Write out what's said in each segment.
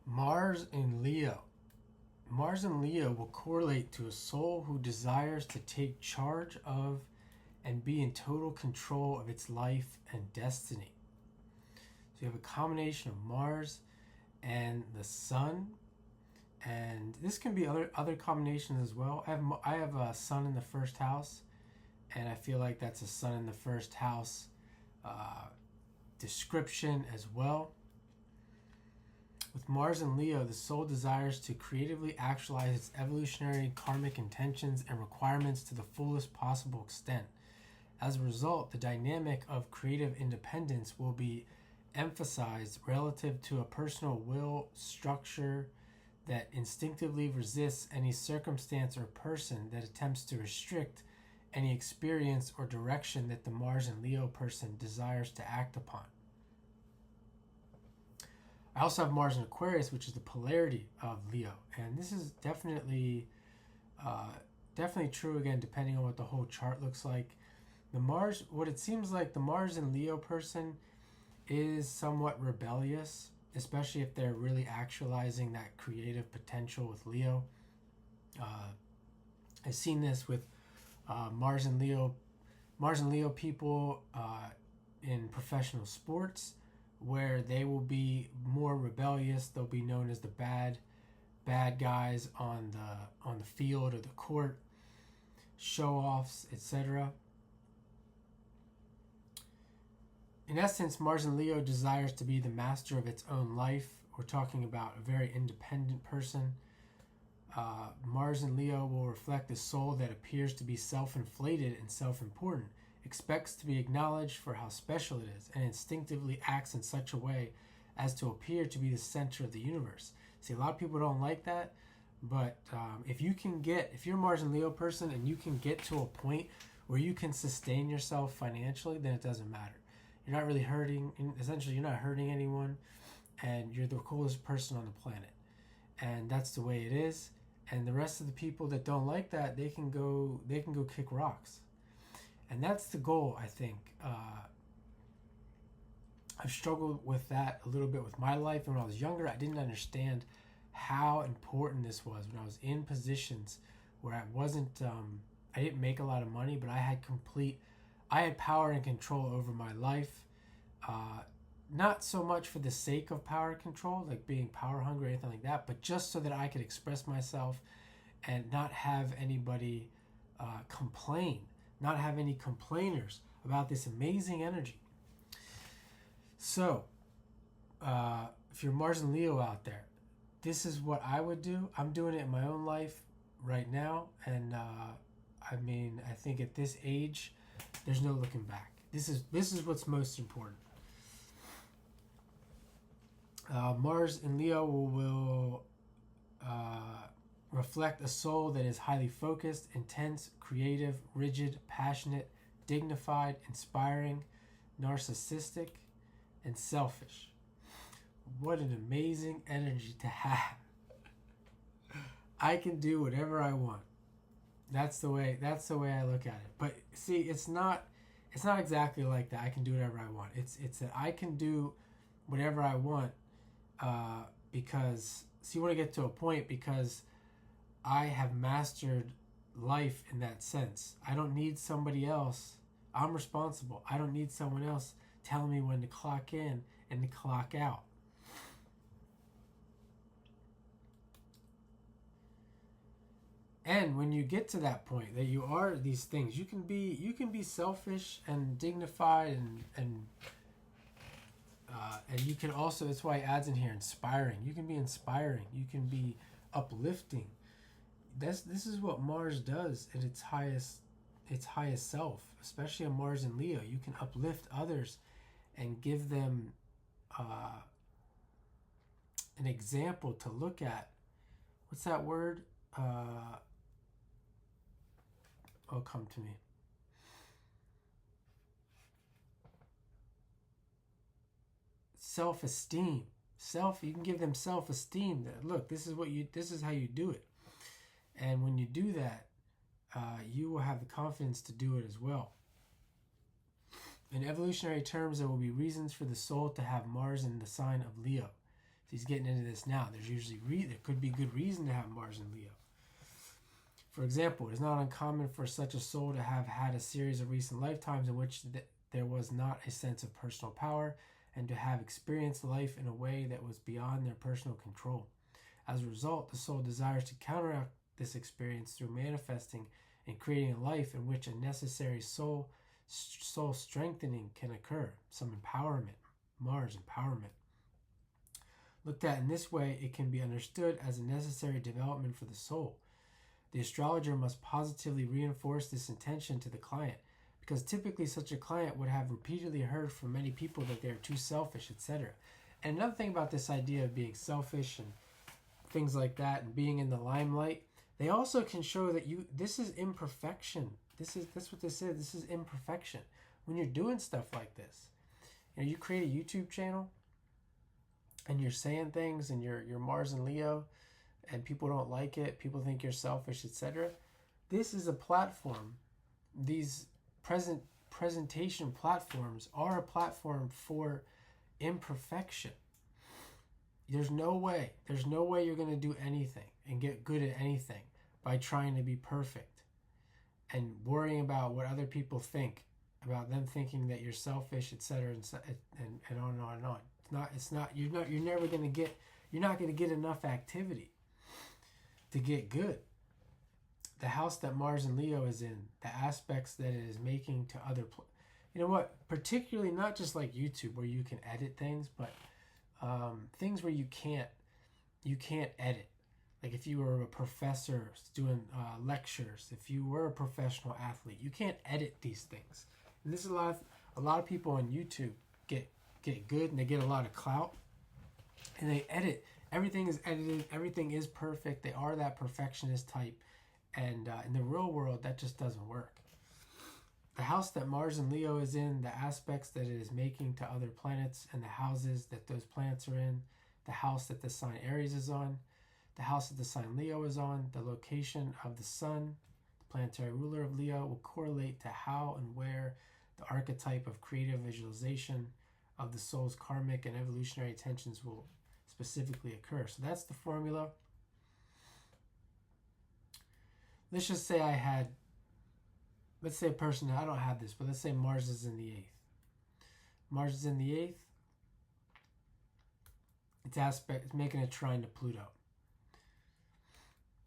Mars in Leo. Mars in Leo will correlate to a soul who desires to take charge of and be in total control of its life and destiny. So you have a combination of Mars and the Sun, and this can be other combinations as well. I have a Sun in the first house, and I feel like that's a Sun in the first house description as well. With Mars and Leo, the soul desires to creatively actualize its evolutionary karmic intentions and requirements to the fullest possible extent. As a result, the dynamic of creative independence will be emphasized relative to a personal will structure that instinctively resists any circumstance or person that attempts to restrict any experience or direction that the Mars and Leo person desires to act upon. I also have Mars in Aquarius, which is the polarity of Leo, and this is definitely true again, depending on what the whole chart looks like. The Mars, what it seems like, the Mars in Leo person is somewhat rebellious, especially if they're really actualizing that creative potential with Leo. I've seen this with Mars and Leo people in professional sports, where they will be more rebellious. They'll be known as the bad guys on the field or the court, show-offs, etc. In essence, Mars in Leo desires to be the master of its own life. We're talking about a very independent person. Mars in Leo will reflect a soul that appears to be self-inflated and self-important, expects to be acknowledged for how special it is, and instinctively acts in such a way as to appear to be the center of the universe. See, a lot of people don't like that, but if you're a Mars and Leo person and you can get to a point where you can sustain yourself financially, then it doesn't matter. You're not really hurting, essentially you're not hurting anyone, and you're the coolest person on the planet. And that's the way it is. And the rest of the people that don't like that, they can go kick rocks. And that's the goal, I think. I've struggled with that a little bit with my life. And when I was younger, I didn't understand how important this was. When I was in positions where I didn't make a lot of money, but I had power and control over my life. Not so much for the sake of power and control, like being power hungry or anything like that, but just so that I could express myself and not have anybody complain, not have any complainers about this amazing energy. So, if you're Mars and Leo out there, this is what I would do. I'm doing it in my own life right now, and I think at this age, there's no looking back. This is what's most important. Mars in Leo will reflect a soul that is highly focused, intense, creative, rigid, passionate, dignified, inspiring, narcissistic, and selfish. What an amazing energy to have. I can do whatever I want. That's the way I look at it. But see, it's not exactly like that. I can do whatever I want. It's that I can do whatever I want because you want to get to a point because I have mastered life in that sense. I don't need somebody else. I'm responsible. I don't need someone else telling me when to clock in and to clock out. And when you get to that point that you are these things, you can be selfish and dignified and you can also, that's why it adds in here, inspiring. You can be inspiring. You can be uplifting. This is what Mars does at its highest self, especially on Mars and Leo. You can uplift others and give them an example to look at. What's that word? Oh, come to me. Self-esteem. You can give them self-esteem that, look, this is how you do it. And when you do that, you will have the confidence to do it as well. In evolutionary terms, there will be reasons for the soul to have Mars in the sign of Leo. So he's getting into this now. There's usually there could be good reason to have Mars in Leo. For example, it is not uncommon for such a soul to have had a series of recent lifetimes in which there was not a sense of personal power, and to have experienced life in a way that was beyond their personal control. As a result, the soul desires to counteract this experience through manifesting and creating a life in which a necessary soul strengthening can occur. Some empowerment, Mars empowerment. Looked at in this way, it can be understood as a necessary development for the soul. The astrologer must positively reinforce this intention to the client, because typically such a client would have repeatedly heard from many people that they are too selfish, etc. And another thing about this idea of being selfish and things like that and being in the limelight, they also can show that this is imperfection. That's what this is. This is imperfection. When you're doing stuff like this, you create a YouTube channel and you're saying things and you're Mars and Leo and people don't like it, people think you're selfish, etc. This is a platform. These presentation platforms are a platform for imperfection. There's no way you're going to do anything and get good at anything by trying to be perfect and worrying about what other people think, about them thinking that you're selfish, etc., and on and on and on. You're not going to get enough activity to get good. The house that Mars and Leo is in, the aspects that it is making to other particularly not just like YouTube where you can edit things, but things where you can't edit. Like if you were a professor doing lectures, if you were a professional athlete, you can't edit these things. And this is a lot of people on YouTube get good and they get a lot of clout and they edit. Everything is edited. Everything is perfect. They are that perfectionist type. And in the real world, that just doesn't work. The house that Mars and Leo is in, the aspects that it is making to other planets, and the houses that those planets are in, the house that the sign Aries is on, the house that the sign Leo is on, the location of the sun, the planetary ruler of Leo, will correlate to how and where the archetype of creative visualization of the soul's karmic and evolutionary intentions will specifically occur. So that's the formula. Let's just say let's say a person, I don't have this, but let's say Mars is in the 8th. Mars is in the 8th. It's making a trine to Pluto.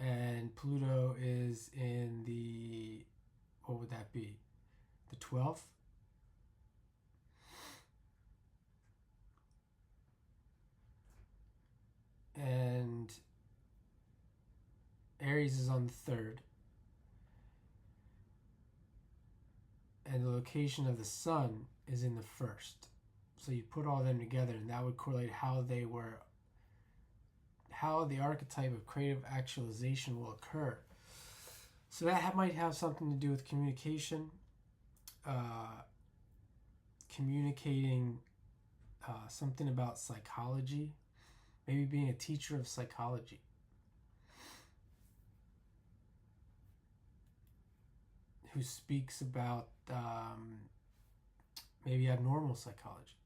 And Pluto is in the, what would that be? The 12th? And Aries is on the 3rd. And the location of the sun is in the 1st. So you put all them together and that would correlate how the archetype of creative actualization will occur. So that might have something to do with communication, communicating something about psychology, maybe being a teacher of psychology. Who speaks about maybe abnormal psychology.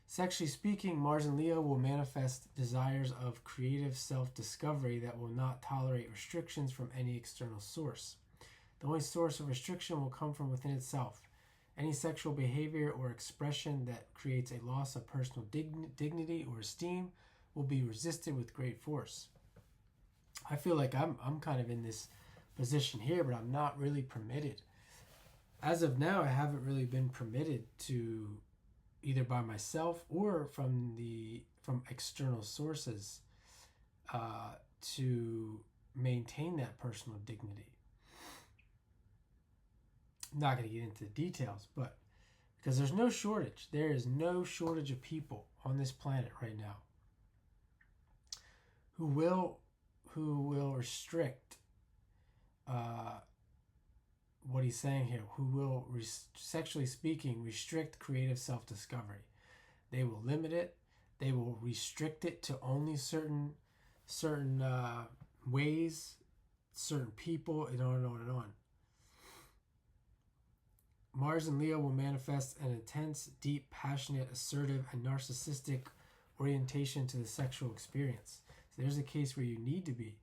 Sexually speaking, Mars and Leo will manifest desires of creative self-discovery that will not tolerate restrictions from any external source. The only source of restriction will come from within itself. Any sexual behavior or expression that creates a loss of personal dignity or esteem will be resisted with great force. I feel like I'm kind of in this position here, but I'm not really permitted. As of now, I haven't really been permitted to, either by myself or from external sources, to maintain that personal dignity. I'm not going to get into the details, but because there is no shortage of people on this planet right now who will restrict what he's saying here, who will, sexually speaking, restrict creative self-discovery. They will limit it. They will restrict it to only certain ways, certain people, and on and on and on. Mars and Leo will manifest an intense, deep, passionate, assertive, and narcissistic orientation to the sexual experience. So there's a case where you need to be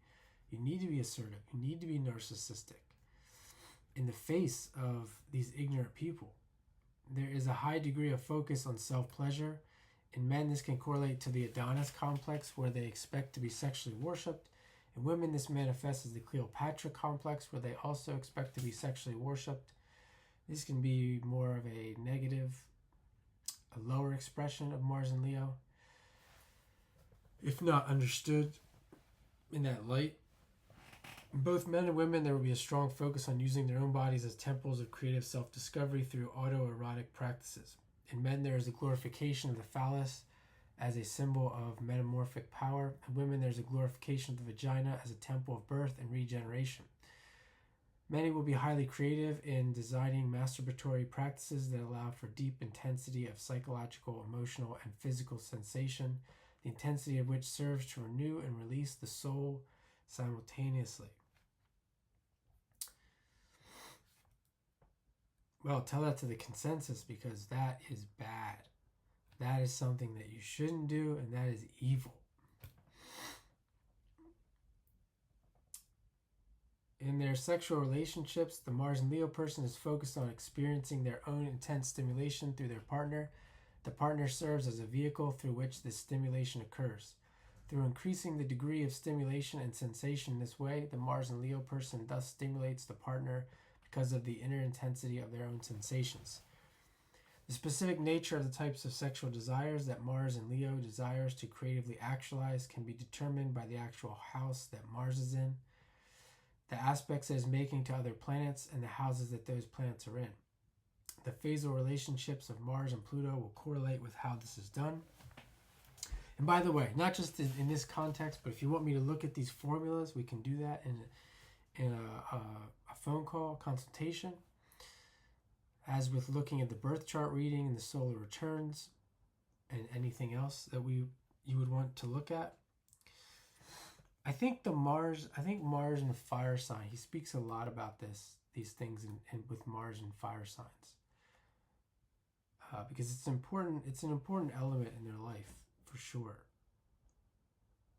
assertive, you need to be narcissistic in the face of these ignorant people. There is a high degree of focus on self-pleasure. In men, this can correlate to the Adonis complex, where they expect to be sexually worshipped. In women, this manifests as the Cleopatra complex, where they also expect to be sexually worshipped. This can be more of a negative, a lower expression of Mars and Leo, if not understood in that light. In both men and women, there will be a strong focus on using their own bodies as temples of creative self-discovery through autoerotic practices. In men, there is a glorification of the phallus as a symbol of metamorphic power. In women, there's a glorification of the vagina as a temple of birth and regeneration. Many will be highly creative in designing masturbatory practices that allow for deep intensity of psychological, emotional, and physical sensation, the intensity of which serves to renew and release the soul simultaneously. Well, tell that to the consensus, because that is bad. That is something that you shouldn't do, and that is evil. In their sexual relationships, the Mars and Leo person is focused on experiencing their own intense stimulation through their partner. The partner serves as a vehicle through which this stimulation occurs. Through increasing the degree of stimulation and sensation in this way, the Mars and Leo person thus stimulates the partner because of the inner intensity of their own sensations. The specific nature of the types of sexual desires that Mars and Leo desires to creatively actualize can be determined by the actual house that Mars is in, the aspects it is making to other planets, and the houses that those planets are in. The phasal relationships of Mars and Pluto will correlate with how this is done. And by the way, not just in this context, but if you want me to look at these formulas, we can do that in a phone call consultation. As with looking at the birth chart reading and the solar returns and anything else that you would want to look at. I think Mars and the fire sign, he speaks a lot about these things with Mars and fire signs. Because it's an important element in their life, for sure.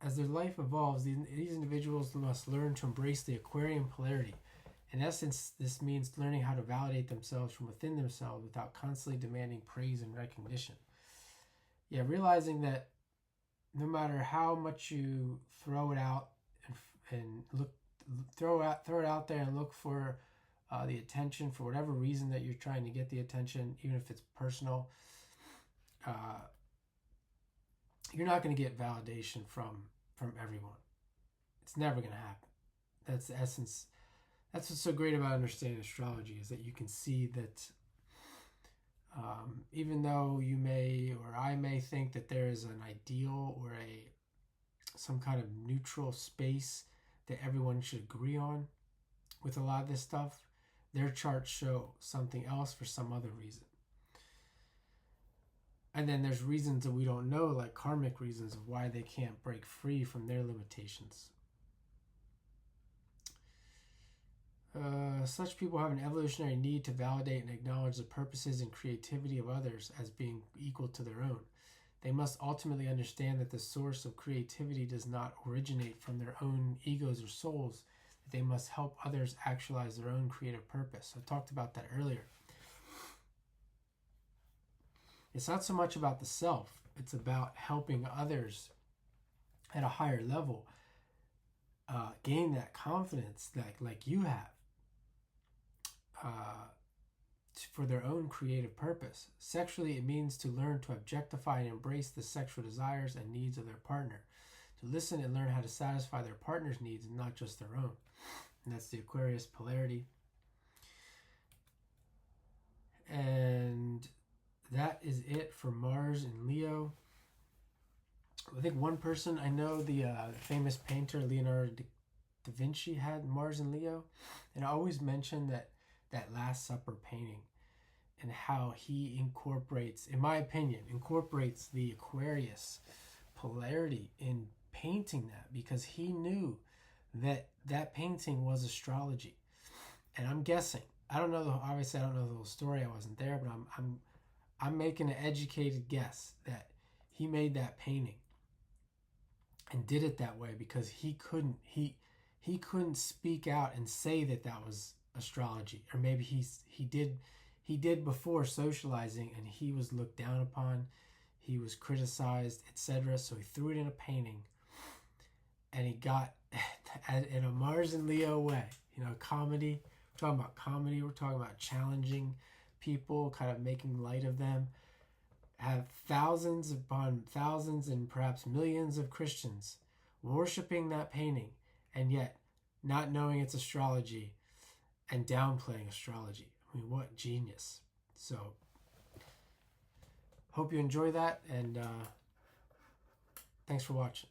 As their life evolves, these individuals must learn to embrace the Aquarian polarity. In essence, this means learning how to validate themselves from within themselves without constantly demanding praise and recognition. Yeah, realizing that no matter how much you throw it out and throw it out there and look for the attention for whatever reason that you're trying to get the attention, even if it's personal, you're not going to get validation from everyone. It's never going to happen. That's the essence. That's what's so great about understanding astrology, is that you can see that even though you may, or I may think that there is an ideal or some kind of neutral space that everyone should agree on with a lot of this stuff, their charts show something else for some other reason. And then there's reasons that we don't know, like karmic reasons of why they can't break free from their limitations. Such people have an evolutionary need to validate and acknowledge the purposes and creativity of others as being equal to their own. They must ultimately understand that the source of creativity does not originate from their own egos or souls, that they must help others actualize their own creative purpose. I talked about that earlier. It's not so much about the self, it's about helping others at a higher level gain that confidence like you have. For their own creative purpose. Sexually, it means to learn to objectify and embrace the sexual desires and needs of their partner, to listen and learn how to satisfy their partner's needs and not just their own. And that's the Aquarius polarity. And that is it for Mars and Leo. I think one person I know, the famous painter Leonardo da Vinci, had Mars and Leo, and I always mention that Last Supper painting and how he incorporates, in my opinion, the Aquarius polarity in painting that, because he knew that painting was astrology. And I'm guessing, obviously I don't know the whole story, I wasn't there, but I'm making an educated guess that he made that painting and did it that way because he couldn't speak out and say that that was astrology, or maybe he did before socializing, and he was looked down upon, he was criticized, etc. So he threw it in a painting, and he got in a Mars and Leo way, comedy. We're talking about comedy. We're talking about challenging people, kind of making light of them. Have thousands upon thousands and perhaps millions of Christians worshiping that painting, and yet not knowing it's astrology and downplaying astrology. I mean, what genius. So, hope you enjoy that, and thanks for watching.